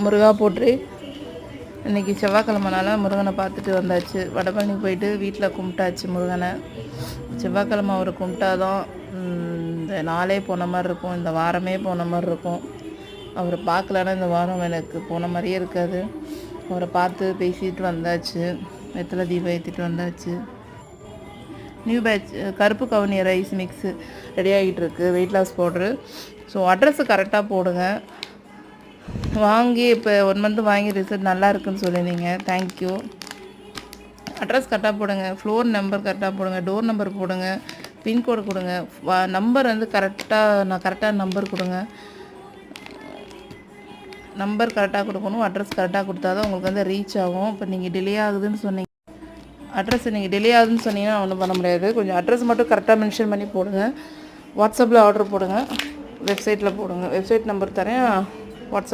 முருகா போற்றி. இன்றைக்கி செவ்வாய்க்கிழமனால முருகனை பார்த்துட்டு வந்தாச்சு. வடபழனி போயிட்டு வீட்டில் கும்பிட்டாச்சு முருகனை. செவ்வாய்க்கிழமை அவர் கும்பிட்டாதான் இந்த நாளே போன மாதிரி இருக்கும், இந்த வாரமே போன மாதிரி இருக்கும். அவரை பார்க்கலன்னா இந்த வாரம் எனக்கு போன மாதிரியே இருக்காது. அவரை பார்த்து பேசிட்டு வந்தாச்சு. வெத்தலை தீபம் ஏற்றிட்டு வந்தாச்சு. நியூ பேட்ச் கருப்பு கவுனி ரைஸ் மிக்ஸு ரெடி ஆகிட்டு இருக்குது, weight loss powder. So address கரெக்டாக போடுங்க. வாங்கி இப்போ 1 மந்த் வாங்கி ரிசல்ட் நல்லா இருக்குன்னு சொல்லியிருந்தீங்க, தேங்க்யூ. அட்ரஸ் கரெக்டாக போடுங்க, ஃப்ளோர் நம்பர் கரெக்டாக போடுங்க, டோர் நம்பர் போடுங்க, பின்கோடு கொடுங்க. நம்பர் வந்து கரெக்டாக நம்பர் கொடுங்க. நம்பர் கரெக்டாக கொடுக்கணும், அட்ரஸ் கரெக்டாக கொடுத்தா தான் உங்களுக்கு வந்து ரீச் ஆகும். இப்போ நீங்கள் டிலே ஆகுதுன்னு சொன்னீங்க, அட்ரஸ் நீங்கள் டிலே ஆகுதுன்னு சொன்னீங்கன்னா ஒன்றும் பண்ண முடியாது. கொஞ்சம் அட்ரஸ் மட்டும் கரெக்டாக மென்ஷன் பண்ணி போடுங்க. வாட்ஸ்அப்பில் ஆர்டர் போடுங்க, வெப்சைட்டில் போடுங்க. வெப்சைட் நம்பர் தரேன், வாட்ஸ்அப்